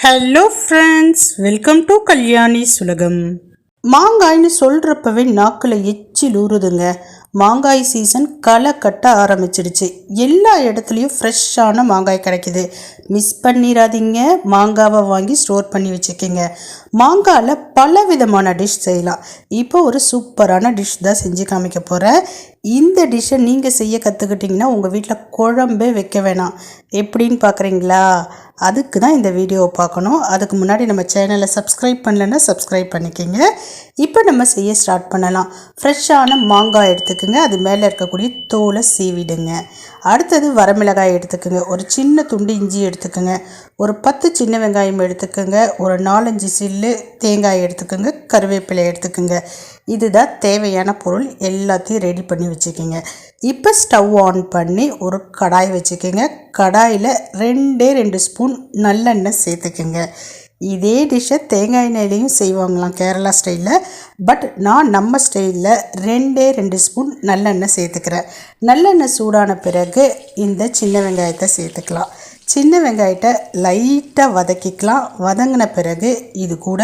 Hello friends, welcome to Kalyani சுலகம். மாங்காய்னு சொல்கிறப்பவே நாக்கில் எச்சில் ஊறுதுங்க. மாங்காய் சீசன் களை கட்ட ஆரம்பிச்சிடுச்சு. எல்லா இடத்துலையும் ஃப்ரெஷ்ஷான மாங்காய் கிடைக்கிது. மிஸ் பண்ணிடாதீங்க. மாங்காவை வாங்கி ஸ்டோர் பண்ணி வச்சுக்கோங்க. மாங்காயில் பல விதமான டிஷ் செய்யலாம். இப்போ ஒரு சூப்பரான டிஷ் தான் செஞ்சு காமிக்க போகிறேன். இந்த டிஷ்ஷை நீங்கள் செய்ய கற்றுக்கிட்டிங்கன்னா உங்கள் வீட்டில் குழம்பே வைக்க வேணாம். எப்படின்னு பார்க்குறீங்களா? அதுக்கு தான் இந்த வீடியோவை பார்க்கணும். அதுக்கு முன்னாடி நம்ம சேனலை சப்ஸ்கிரைப் பண்ணலைன்னா சப்ஸ்கிரைப் பண்ணிக்கோங்க. இப்போ நம்ம செய்ய ஸ்டார்ட் பண்ணலாம். ஃப்ரெஷ்ஷான மாங்காய் எடுத்துக்கோங்க. அது மேலே இருக்கக்கூடிய தோலை சீவிடுங்க. அடுத்தது வரமிளகாய் எடுத்துக்கோங்க. ஒரு சின்ன துண்டு இஞ்சி எடுத்துக்கோங்க. ஒரு 10 சின்ன வெங்காயம் எடுத்துக்கோங்க. ஒரு 4-5 சில்லு தேங்காய் எடுத்துக்கோங்க. கருவேப்பிலை எடுத்துக்கோங்க. இதுதான் தேவையான பொருள். எல்லாத்தையும் ரெடி பண்ணி வச்சுக்கோங்க. இப்போ ஸ்டவ் ஆன் பண்ணி ஒரு கடாய் வச்சுக்கோங்க. கடாயில் 2 ஸ்பூன் நல்லெண்ணெய் சேர்த்துக்கோங்க. இதே டிஷ்ஷை தேங்காய் எண்ணெயிலையும் செய்வாங்களாம் கேரளா ஸ்டைலில். பட் நான் நம்ம ஸ்டைலில் 2 ஸ்பூன் நல்லெண்ணெய் சேர்த்துக்கிறேன். நல்லெண்ணெய் சூடான பிறகு இந்த சின்ன வெங்காயத்தை சேர்த்துக்கலாம். சின்ன வெங்காயத்தை லைட்டாக வதக்கிக்கலாம். வதங்கின பிறகு இது கூட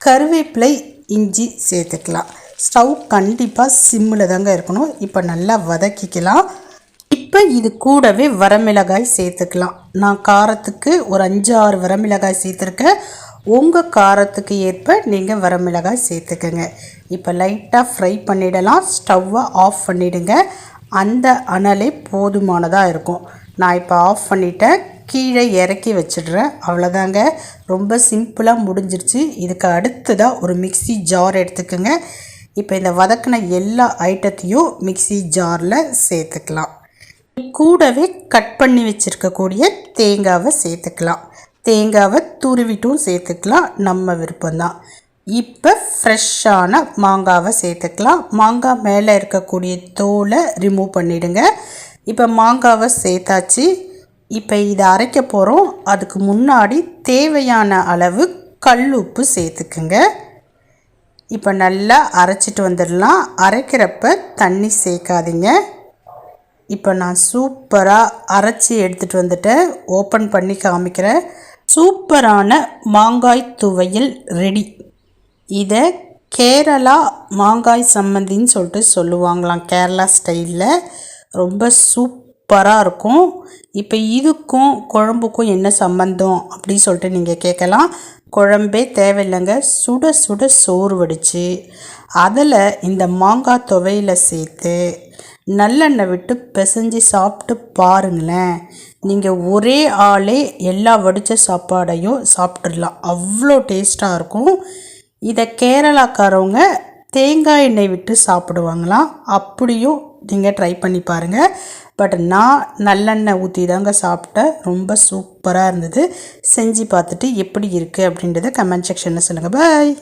கருவேப்பிலை, இஞ்சி சேர்த்துக்கலாம். ஸ்டவ் கண்டிப்பாக சிம்மில் தாங்க இருக்கணும். இப்போ நல்லா வதக்கிக்கலாம். இப்போ இது கூடவே வரமிளகாய் சேர்த்துக்கலாம். நான் காரத்துக்கு ஒரு 5-6 வரமிளகாய் சேர்த்துருக்கேன். உங்கள் காரத்துக்கு ஏற்ப நீங்கள் வரமிளகாய் சேர்த்துக்கங்க. இப்போ லைட்டாக ஃப்ரை பண்ணிடலாம். ஸ்டவ்வை ஆஃப் பண்ணிவிடுங்க. அந்த அனலே போதுமானதாக இருக்கும். நான் இப்போ ஆஃப் பண்ணிவிட்டேன். கீழே இறக்கி வச்சிடுறேன். அவ்வளோதாங்க. ரொம்ப சிம்பிளாக முடிஞ்சிருச்சு. இதுக்கு அடுத்ததாக ஒரு மிக்ஸி ஜார் எடுத்துக்கோங்க. இப்போ இந்த வதக்கின எல்லா ஐட்டத்தையும் மிக்ஸி ஜாரில் சேர்த்துக்கலாம். கூடவே கட் பண்ணி வச்சுருக்கக்கூடிய தேங்காவை சேர்த்துக்கலாம். தேங்காவை துருவிட்டும் சேர்த்துக்கலாம். நம்ம விருப்பம்தான். இப்போ ஃப்ரெஷ்ஷான மாங்காவை சேர்த்துக்கலாம். மாங்காய் மேலே இருக்கக்கூடிய தோலை ரிமூவ் பண்ணிவிடுங்க. இப்போ மாங்காவை சேர்த்தாச்சு. இப்போ இதை அரைக்க போகிறோம். அதுக்கு முன்னாடி தேவையான அளவு கல் உப்பு சேர்த்துக்குங்க. இப்போ நல்லா அரைச்சிட்டு வந்துடலாம். அரைக்கிறப்ப தண்ணி சேர்க்காதீங்க. இப்போ நான் சூப்பராக அரைச்சி எடுத்துகிட்டு வந்துட்டேன். ஓப்பன் பண்ணி காமிக்கிறேன். சூப்பரான மாங்காய் துவையல் ரெடி. இதை கேரளா மாங்காய் சம்மந்தின்னு சொல்லிட்டு சொல்லுவாங்களாம். கேரளா ஸ்டைலில் ரொம்ப சூப்பராக இருக்கும். இப்போ இதுக்கும் குழம்புக்கும் என்ன சம்மந்தம் அப்படின்னு சொல்லிட்டு நீங்கள் கேட்கலாம். குழம்பே தேவையில்லைங்க. சுட சுட சோறு வடித்து அதில் இந்த மாங்காய் துவையில் சேர்த்து நல்லெண்ணெய் விட்டு பிசைஞ்சு சாப்பிட்டு பாருங்களேன். நீங்கள் ஒரே ஆளே எல்லா வடித்த சாப்பாடையும் சாப்பிட்றலாம். அவ்வளோ டேஸ்ட்டாக இருக்கும். இதை கேரளாக்காரவங்க தேங்காய் எண்ணெய் விட்டு சாப்பிடுவாங்களாம். அப்படியும் நீங்கள் ட்ரை பண்ணி பாருங்கள். பட் நான் நல்லெண்ணெய் ஊற்றி தாங்க சாப்பிட்டேன். ரொம்ப சூப்பராக இருந்தது. செஞ்சு பார்த்துட்டு எப்படி இருக்குது அப்படின்றத கமெண்ட் செக்ஷனில் சொல்லுங்கள். பாய்.